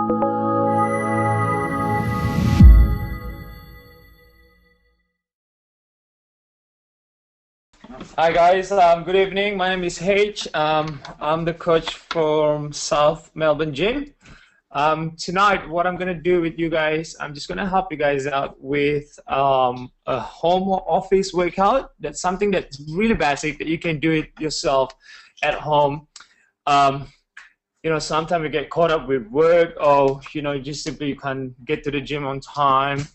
Hi guys, good evening. My name is H. I'm the coach from South Melbourne Gym. Tonight, what I'm going to do with you guys, I'm just going to help you guys out with a home office workout. That's something that's really basic that you can do it yourself at home. You know, sometimes you get caught up with work, or just simply you can't get to the gym on time.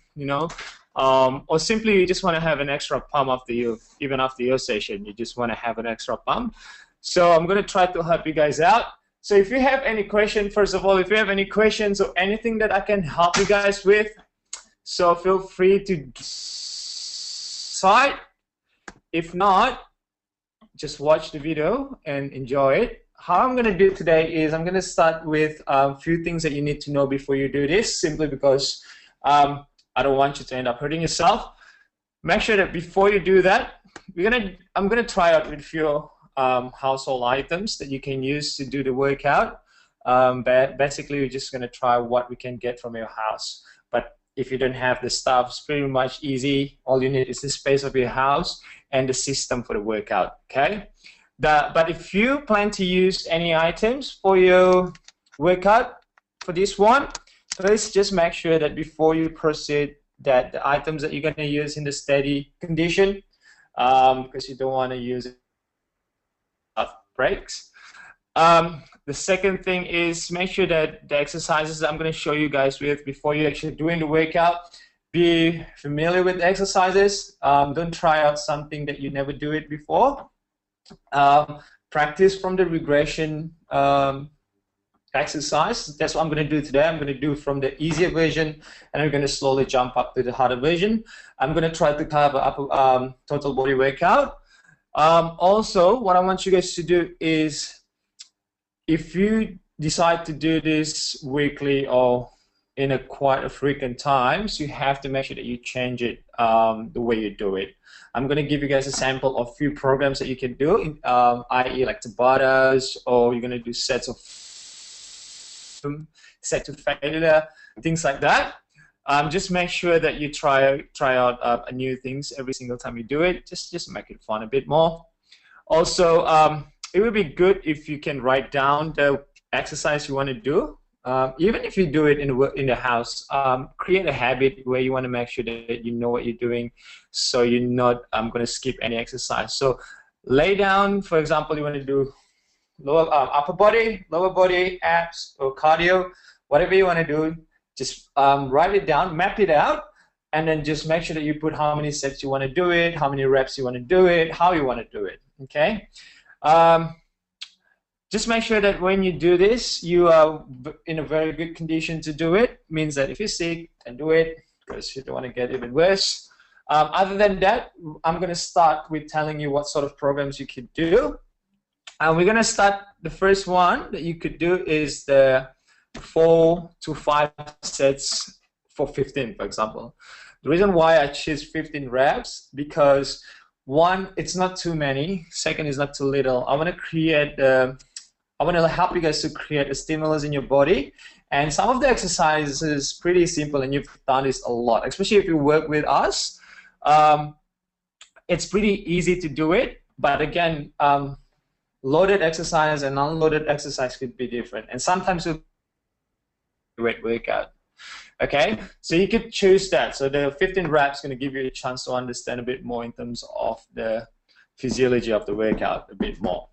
Or simply you just want to have an extra pump even after your session. You just want to have an extra pump. So I'm going to try to help you guys out. So if you have any questions, first of all, if you have any questions or anything that I can help you guys with, so feel free to decide. If not, just watch the video and enjoy it. How I'm going to do today is I'm going to start with a few things that you need to know before you do this, simply because I don't want you to end up hurting yourself. Make sure that before you do that, I'm gonna try out with a few household items that you can use to do the workout. Basically, we're just gonna try what we can get from your house. But if you don't have the stuff, it's pretty much easy. All you need is the space of your house and the system for the workout. Okay. But if you plan to use any items for your workout for this one, please just make sure that before you proceed that the items that you're going to use in the steady condition, because you don't want to use it breaks. The second thing is make sure that the exercises that I'm going to show you guys with before you're actually doing the workout, be familiar with the exercises. Don't try out something that you never do it before. Practice from the regression exercise. That's what I'm going to do today. I'm going to do from the easier version, and I'm going to slowly jump up to the harder version. I'm going to try to cover up total body workout. Also, what I want you guys to do is, if you decide to do this weekly or in quite a frequent times, you have to make sure that you change it the way you do it. I'm going to give you guys a sample of a few programs that you can do, i.e. like Tabatas, or you're going to do sets of set to failure, things like that. Just make sure that you try out new things every single time you do it. Just make it fun a bit more. Also, it would be good if you can write down the exercise you want to do. Even if you do it in the house, create a habit where you want to make sure that you know what you're doing, so you're not going to skip any exercise. So lay down, for example, you want to do upper body, lower body, abs, or cardio, whatever you want to do. Just write it down, map it out, and then just make sure that you put how many sets you want to do it, how many reps you want to do it, how you want to do it. Okay. Just make sure that when you do this, you are in a very good condition to do it. Means that if you're sick, then do it, because you don't want to get even worse. Other than that, I'm going to start with telling you what sort of programs you could do. And we're going to start, the first one that you could do is the 4 to 5 sets for 15, for example. The reason why I choose 15 reps, because one, it's not too many. Second, it's not too little. I want to help you guys to create a stimulus in your body. And some of the exercises is pretty simple, and you've done this a lot, especially if you work with us. It's pretty easy to do it, but again, loaded exercise and unloaded exercise could be different, and sometimes you'll do a workout. Okay, so you could choose that. So the 15 reps is going to give you a chance to understand a bit more in terms of the physiology of the workout a bit more.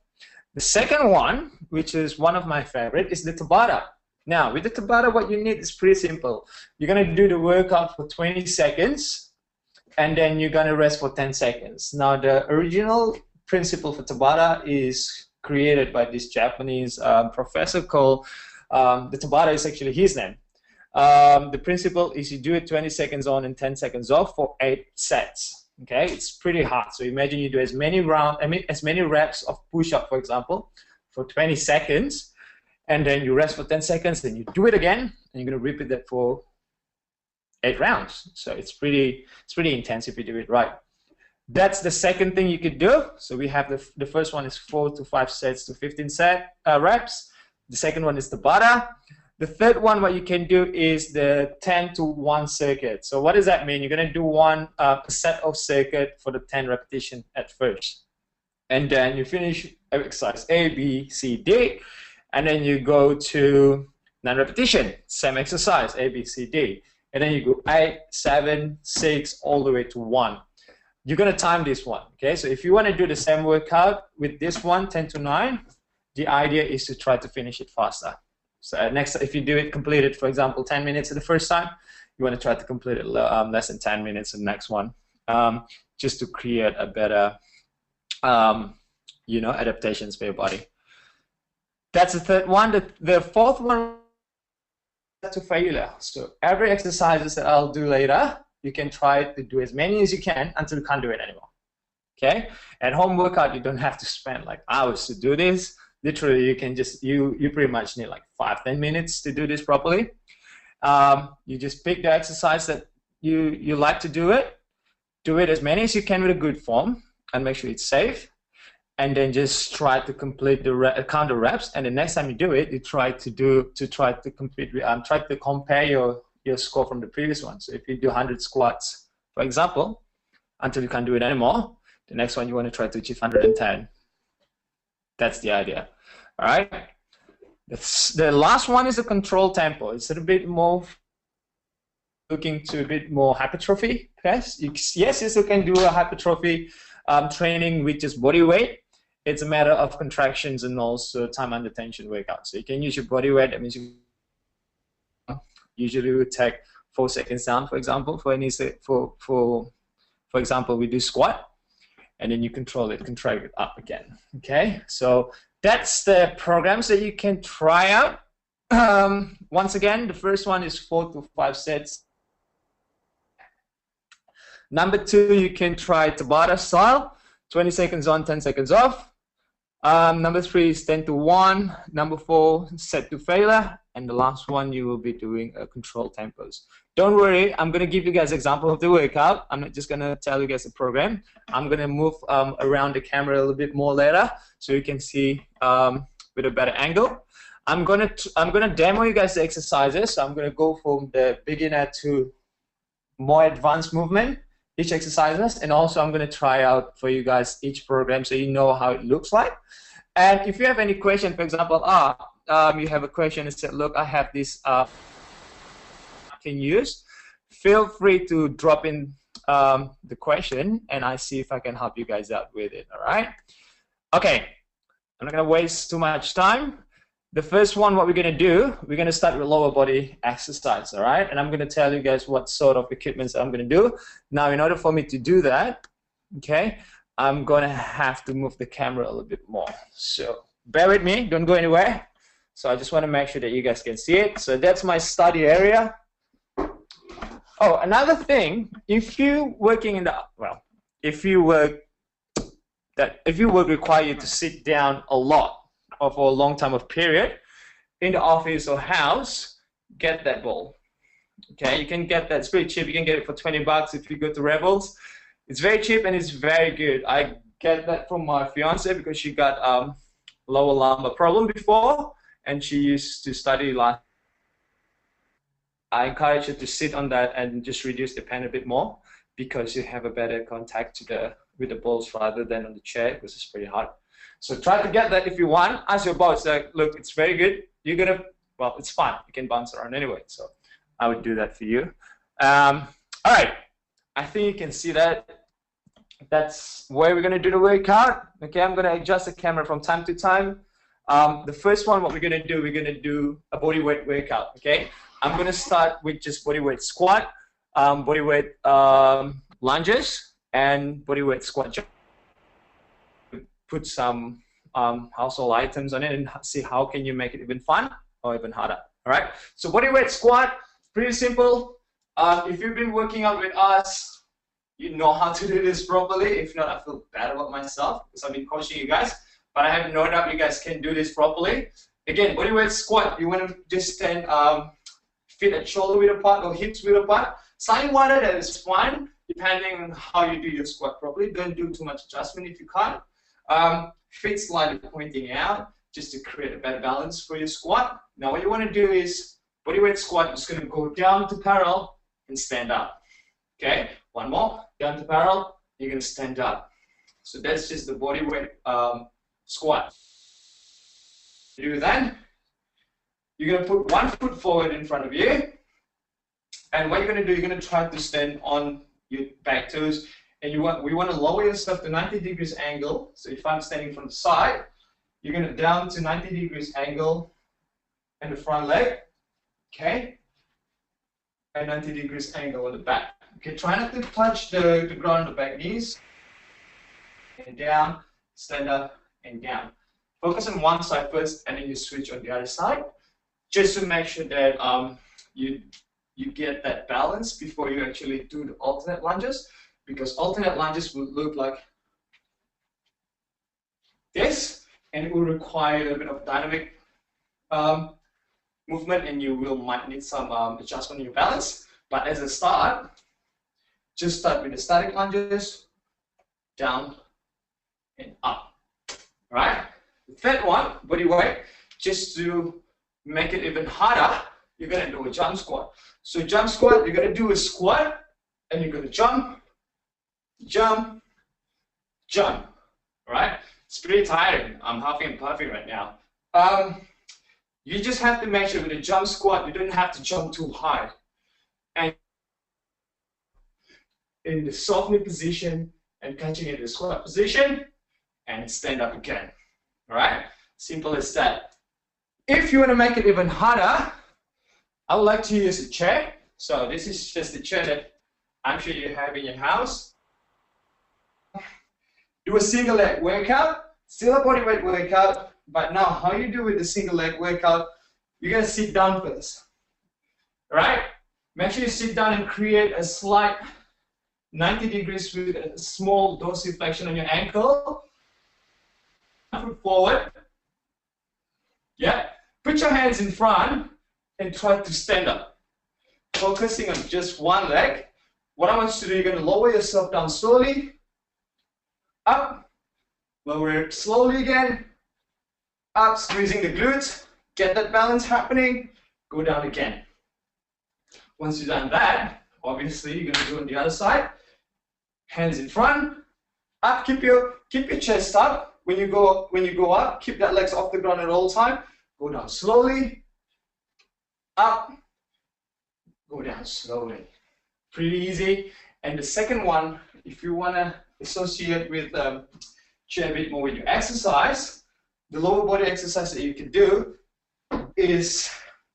The second one, which is one of my favorite, is the Tabata. Now, with the Tabata, what you need is pretty simple. You're going to do the workout for 20 seconds, and then you're going to rest for 10 seconds. Now, the original principle for Tabata is created by this Japanese professor called, the Tabata is actually his name. The principle is you do it 20 seconds on and 10 seconds off for 8 sets. Okay, it's pretty hard. So imagine you do as many reps of push-up, for example, for 20 seconds, and then you rest for 10 seconds, then you do it again, and you're going to repeat that for 8 rounds. So it's pretty intense if you do it right. That's the second thing you could do. So we have the first one is 4 to 5 sets to 15 reps. The second one is Tabata. The third one, what you can do is the 10 to 1 circuit. So what does that mean? You're going to do one set of circuit for the 10 repetition at first. And then you finish exercise A, B, C, D. And then you go to 9 repetition, same exercise, A, B, C, D. And then you go 8, 7, 6, all the way to 1. You're going to time this one, okay? So if you want to do the same workout with this one, 10 to 9, the idea is to try to finish it faster. So next, if you do it, complete it, for example, 10 minutes the first time, you want to try to complete it less than 10 minutes the next one, just to create a better, you know, adaptations for your body. That's the third one. The fourth one, to failure. So every exercises that I'll do later, you can try to do as many as you can until you can't do it anymore. Okay? At home workout, you don't have to spend like hours to do this. Literally, you can just you pretty much need like 5-10 minutes to do this properly. You just pick the exercise that you like to do it as many as you can with a good form, and make sure it's safe. And then just try to complete the count the reps. And the next time you do it, you try to complete. Try to compare your score from the previous one. So if you do 100 squats, for example, until you can't do it anymore, the next one you want to try to achieve 110. That's the idea. All right. The last one is the control tempo. It's a bit more looking to a bit more hypertrophy. Yes, you still can do a hypertrophy training with just body weight. It's a matter of contractions and also time under tension workout. So you can use your body weight. That means you usually would take 4 seconds down, for example, for example, we do squat, and then you control it, contract it up again. Okay, so that's the programs that you can try out. Once again, the first one is 4 to 5 sets. Number 2, you can try Tabata style, 20 seconds on, 10 seconds off. Number 3 is 10 to 1. Number 4, set to failure. And the last one, you will be doing control tempos. Don't worry, I'm going to give you guys an example of the workout. I'm not just going to tell you guys the program. I'm going to move around the camera a little bit more later so you can see with a better angle. I'm gonna demo you guys the exercises. So I'm going to go from the beginner to more advanced movement, each exercises, and also I'm going to try out for you guys each program so you know how it looks like. And if you have any question, for example, you have a question and said, look, I have this I can use, feel free to drop in the question and I see if I can help you guys out with it. All right? Okay, I'm not going to waste too much time. The first one, what we're going to do, we're going to start with lower body exercise, all right? And I'm going to tell you guys what sort of equipment I'm going to do. Now, in order for me to do that, okay, I'm going to have to move the camera a little bit more. So bear with me, don't go anywhere. So I just want to make sure that you guys can see it. So that's my study area. Oh, another thing, if you working in the, well, if you work require you to sit down a lot, or for a long time of period in the office or house, get that ball. Okay, you can get that. It's pretty cheap. You can get it for 20 bucks if you go to Rebels. It's very cheap and it's very good. I get that from my fiance because she got lower lumbar problem before and she used to study last. I encourage her to sit on that and just reduce the pain a bit more because you have a better contact with the balls rather than on the chair because it's pretty hard. So try to get that if you want. Ask your boss, like, look, it's very good. You're gonna, well, it's fun. You can bounce around anyway. So I would do that for you. All right. I think you can see that. That's where we're gonna do the workout. Okay, I'm gonna adjust the camera from time to time. The first one, what we're gonna do a body weight workout. Okay, I'm gonna start with just body weight squat, body weight lunges, and body weight squat jump. Put some household items on it and see how can you make it even fun or even harder. All right. So body weight squat, pretty simple. If you've been working out with us, you know how to do this properly. If not, I feel bad about myself because I've been coaching you guys. But I have no doubt you guys can do this properly. Again, body weight squat. You want to just stand feet and shoulder width apart or hips width apart. Slightly wider, that is fine, depending on how you do your squat properly. Don't do too much adjustment if you can't. Feet slightly pointing out. just to create a better balance for your squat. Now what you want to do is bodyweight squat. You're just going to go down to parallel and stand up. Okay, one more, down to parallel, you're going to stand up. So that's just the bodyweight squat. To do that, you're going to put one foot forward in front of you, and what you're going to do, you're going to try to stand on your back toes, and we want to lower yourself to 90 degrees angle. So if I'm standing from the side, you're going to down to 90 degrees angle in the front leg, okay, and 90 degrees angle on the back. Okay, try not to touch the ground on the back knees, and down, stand up, and down. Focus on one side first, and then you switch on the other side, just to make sure that you get that balance before you actually do the alternate lunges, because alternate lunges will look like this, and it will require a bit of dynamic movement, and you might need some adjustment in your balance. But as a start, just start with the static lunges, down and up, right? The third one, body weight, just to make it even harder, you're going to do a jump squat. So jump squat, you're going to do a squat, and you're going to jump, jump, jump, right? It's pretty tiring. I'm huffing and puffing right now. You just have to make sure with a jump squat, you don't have to jump too high. And in the soft knee position, and catching it in the squat position, and stand up again. All right? Simple as that. If you want to make it even harder, I would like to use a chair. So this is just the chair that I'm sure you have in your house. Do a single leg workout, still a body weight workout, but now how you do with the single leg workout, you're going to sit down first. All right? Make sure you sit down and create a slight 90 degrees with a small dorsiflexion on your ankle. Foot forward. Yeah. Put your hands in front and try to stand up. Focusing on just one leg. What I want you to do, you're going to lower yourself down slowly. Up. Lower it slowly again. Up, squeezing the glutes. Get that balance happening. Go down again. Once you've done that, obviously you're going to do on the other side. Hands in front. Up, keep your chest up. When you go up, keep that legs off the ground at all time. Go down slowly. Up. Go down slowly. Pretty easy. And the second one, if you want to associate with share a bit more with your exercise, the lower body exercise that you can do is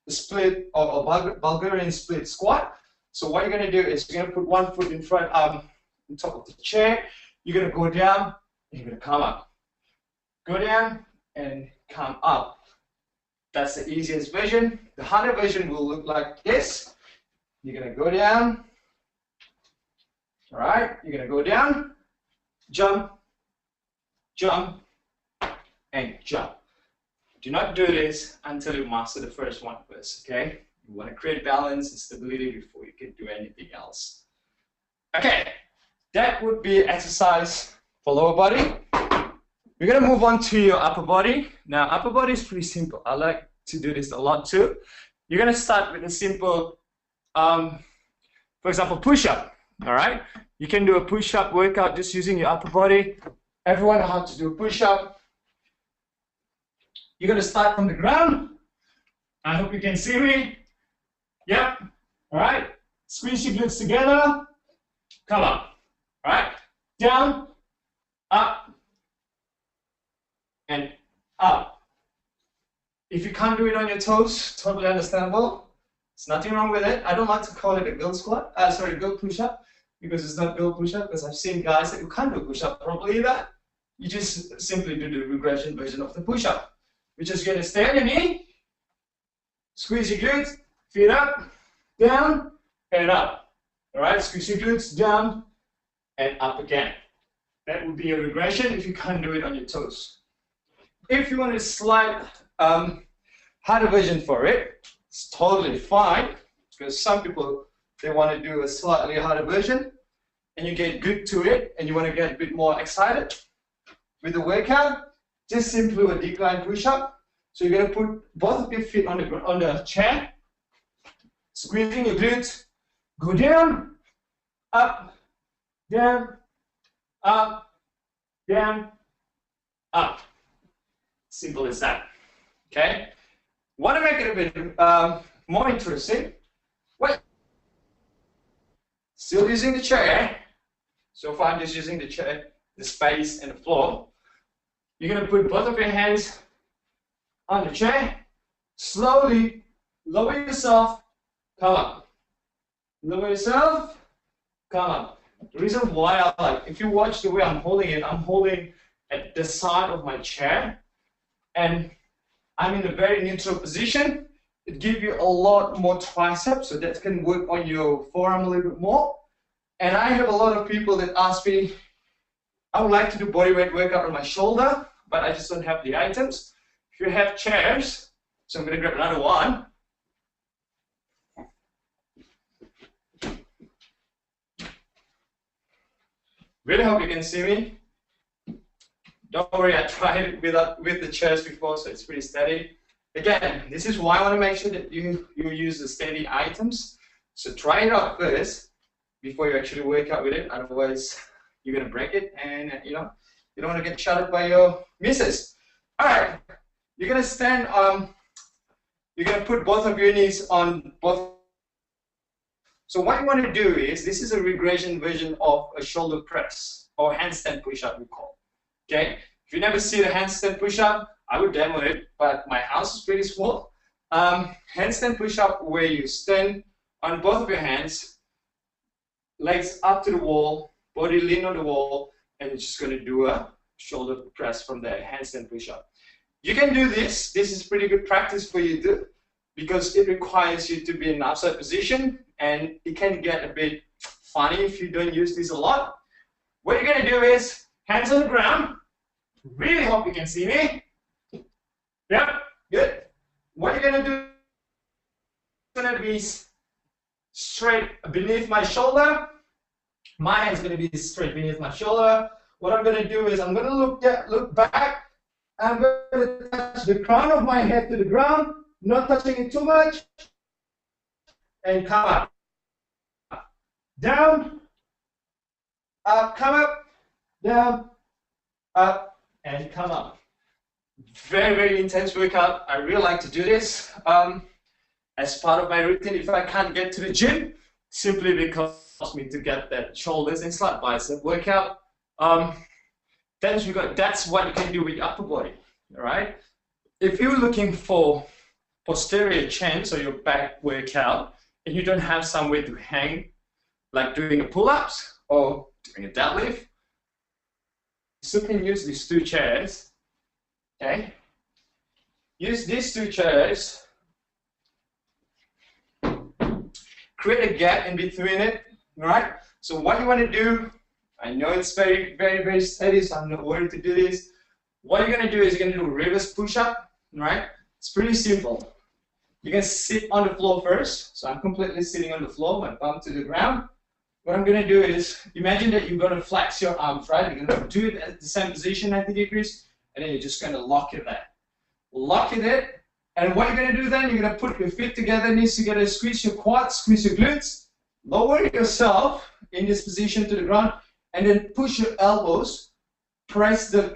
the split or Bulgarian split squat. So what you're going to do is you're going to put one foot in front on top of the chair. You're going to go down and you're going to come up. Go down and come up. That's the easiest version. The harder version will look like this. You're going to go down. All right, you're going to go down, jump, jump, and jump. Do not do this until you master the first one first, okay? You want to create balance and stability before you can do anything else. Okay, that would be exercise for lower body. We're going to move on to your upper body. Now, upper body is pretty simple. I like to do this a lot too. You're going to start with a simple, for example, push-up, all right? You can do a push-up workout just using your upper body. Everyone knows how to do a push-up. You're going to start from the ground. I hope you can see me. Yep. All right. Squeeze your glutes together. Come up. All right. Down, up, and up. If you can't do it on your toes, totally understandable. There's nothing wrong with it. I don't like to call it a girl squat. Girl push-up, because it's not girl push-up. Because I've seen guys that you can't do push-up properly either. You just simply do the regression version of the push-up. We're just going to stay on your knee, squeeze your glutes, feet up, down, and up. All right, squeeze your glutes, down, and up again. That would be a regression if you can't do it on your toes. If you want a slight harder version for it, it's totally fine, because some people, they want to do a slightly harder version, and you get good to it, and you want to get a bit more excited with the workout. just simply a decline push-up. So you're going to put both of your feet on the chair, squeezing your glutes, go down, up, down, up, down, up. Simple as that. Okay? Want to make it a bit more interesting? Wait. Still using the chair. So far I'm just using the chair, the space, and the floor. You're going to put both of your hands on the chair. Slowly lower yourself, come up. Lower yourself, come up. The reason why I like, if you watch the way I'm holding it, I'm holding at the side of my chair. And I'm in a very neutral position. It gives you a lot more triceps, so that can work on your forearm a little bit more. And I have a lot of people that ask me, I would like to do bodyweight workout on my shoulder, but I just don't have the items. If you have chairs, so I'm going to grab another one. Really hope you can see me. Don't worry, I tried it with the chairs before, so it's pretty steady. Again, this is why I want to make sure that you use the steady items. So try it out first before you actually work out with it. Otherwise, you're going to break it, and you don't want to get shot by your missus. All right, you're going to stand. You're going to put both of your knees on both. So what you want to do is, this is a regression version of a shoulder press or handstand push-up, we call. Okay, if you never see the handstand push-up, I would demo it, but my house is pretty small. Handstand push-up, where you stand on both of your hands, legs up to the wall, body lean on the wall, and you're just going to do a shoulder press from there, handstand push-up. You can do this. This is pretty good practice for you to, because it requires you to be in an upside position, and it can get a bit funny if you don't use this a lot. What you're going to do is hands on the ground. Really hope you can see me. Yep, good. What you're going to do is going to be straight beneath my shoulder. My hand's going to be straight beneath my shoulder. What I'm going to do is I'm going to look back. I'm going to touch the crown of my head to the ground, not touching it too much, and come up. Down, up, come up, down, up, and come up. Very, very intense workout. I really like to do this as part of my routine. If I can't get to the gym, simply because it helps me to get that shoulders and slight bicep workout. That's what you can do with your upper body, all right? If you're looking for posterior chain, so your back workout, and you don't have somewhere to hang, like doing a pull-ups or doing a deadlift, you still can use these two chairs, okay? Use these two chairs, create a gap in between it, all right? So what you want to do, I know it's very, very, very steady, so I'm not worried to do this. What you're going to do is you're going to do a reverse push-up, right? It's pretty simple. You're going to sit on the floor first. So I'm completely sitting on the floor, my bum to the ground. What I'm going to do is, imagine that you're going to flex your arms, right? You're going to do it at the same position, 90 degrees, and then you're just going to lock it there. Lock it there. And what you're going to do then, you're going to put your feet together, knees together, squeeze your quads, squeeze your glutes, lower yourself in this position to the ground, and then push your elbows, press the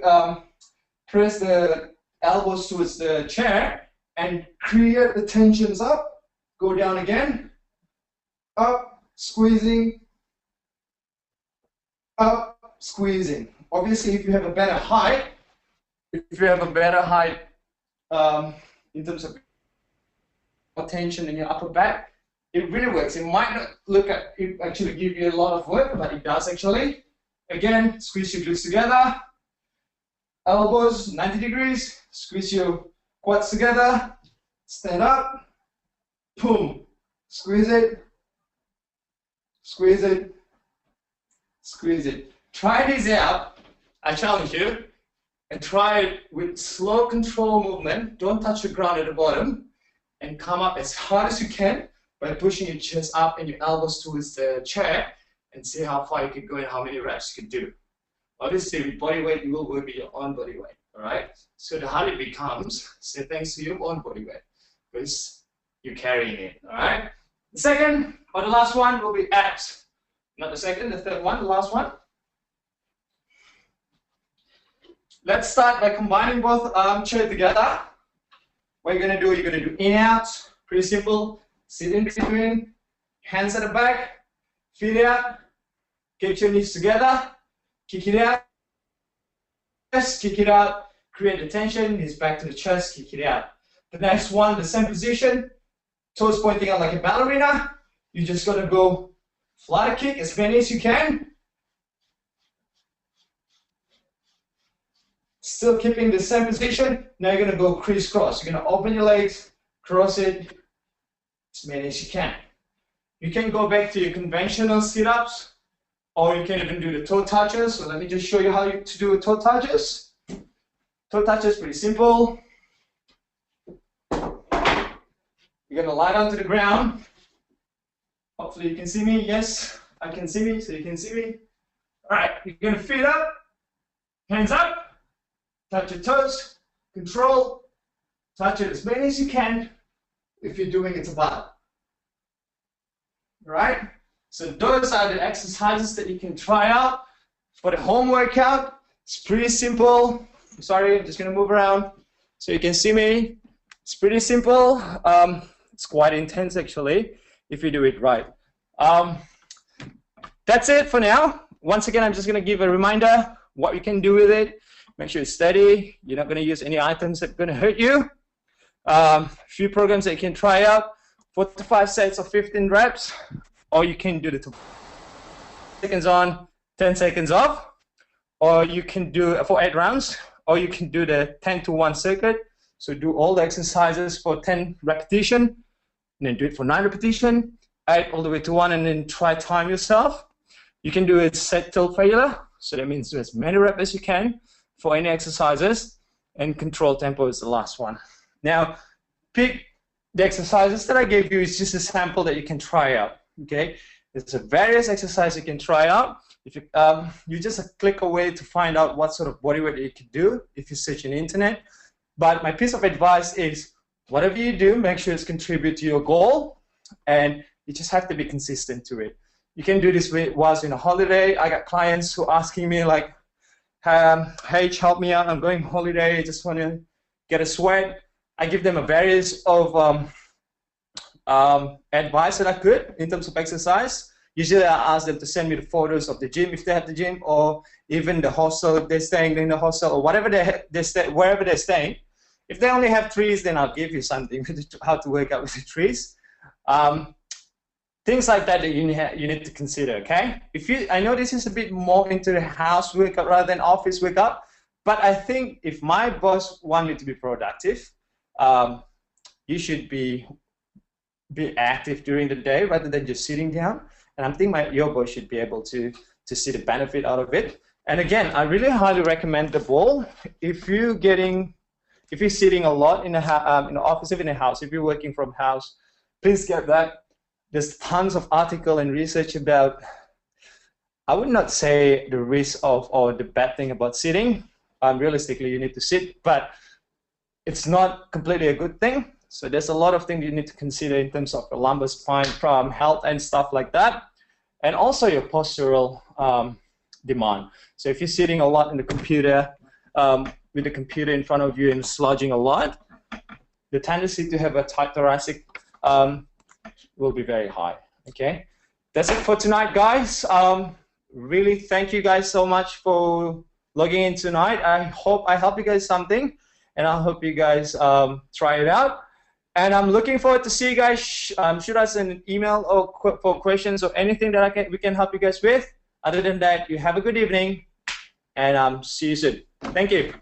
elbows towards the chair, and create the tensions up. Go down again, up, squeezing, up, squeezing. Obviously, if you have a better height, in terms of tension in your upper back, it really works. It might not actually give you a lot of work, but it does actually. Again, squeeze your glutes together, elbows 90 degrees, squeeze your quads together, stand up, boom, squeeze it, squeeze it, squeeze it. Try this out, I challenge you, and try it with slow control movement. Don't touch the ground at the bottom, and come up as hard as you can by pushing your chest up and your elbows towards the chair, and see how far you can go and how many reps you can do. Obviously, with body weight, you will work with your own body weight, All right. So the harder it becomes, so thanks to your own body weight, because you're carrying it. All right. The second or the last one will be abs. Not the second, the third one, the last one. Let's start by combining both chairs together. What you're gonna do, in out, pretty simple. Sit in between, hands at the back, feet out, get your knees together, kick it out, yes, kick it out, create the tension, knees back to the chest, kick it out. The next one, the same position, toes pointing out like a ballerina. You just gotta go flutter kick as many as you can. Still keeping the same position. Now you're gonna go crisscross. You're gonna open your legs, cross it as many as you can. You can go back to your conventional sit-ups, or you can even do the toe touches. So let me just show you how to do toe touches. Toe touches, pretty simple. You're gonna lie down to the ground. Hopefully you can see me. Yes, I can see me, so you can see me. All right, you're gonna feet up, hands up. Touch your toes, control, touch it as many as you can if you're doing it above. Right? So those are the exercises that you can try out for the home workout. It's pretty simple. Sorry, I'm just gonna move around so you can see me. It's pretty simple. It's quite intense actually if you do it right. That's it for now. Once again, I'm just gonna give a reminder what you can do with it. Make sure it's steady. You're not going to use any items that are going to hurt you. A few programs that you can try out. 4 to 5 sets of 15 reps. Or you can do the 2 seconds on, 10 seconds off. Or you can do it for 8 rounds. Or you can do the 10 to 1 circuit. So do all the exercises for 10 repetition. And then do it for 9 repetition. 8 all the way to 1, and then try time yourself. You can do it set till failure. So that means do as many reps as you can for any exercises, and control tempo is the last one. Now, pick the exercises that I gave you is just a sample that you can try out, okay? There's a various exercises you can try out. If you, you just click away to find out what sort of body weight you can do if you search on the internet. But my piece of advice is, whatever you do, make sure it's contribute to your goal, and you just have to be consistent to it. You can do this whilst in a holiday. I got clients who are asking me like, hey, help me out, I'm going on holiday, I just want to get a sweat. I give them a various of advice that I could in terms of exercise. Usually I ask them to send me the photos of the gym if they have the gym, or even the hostel if they're staying in the hostel, or whatever wherever they're staying. If they only have trees, then I'll give you something how to work out with the trees. Things like that you need to consider, okay? I know this is a bit more into the house workout rather than office workout, but I think if my boss wants me to be productive, you should be active during the day rather than just sitting down. And I think your boss should be able to see the benefit out of it. And again, I really highly recommend the ball. If you're sitting a lot in the office, even in the house, if you're working from house, please get that. There's tons of article and research about, I would not say the risk of or the bad thing about sitting. Realistically, you need to sit, but it's not completely a good thing. So there's a lot of things you need to consider in terms of your lumbar spine health and stuff like that. And also your postural demand. So if you're sitting a lot in the computer, with the computer in front of you and sludging a lot, the tendency to have a tight thoracic will be very high, okay? That's it for tonight, guys. Really thank you guys so much for logging in tonight. I hope I helped you guys something, and I hope you guys try it out. And I'm looking forward to see you guys. Shoot us an email or for questions or anything that we can help you guys with. Other than that, you have a good evening, and see you soon. Thank you.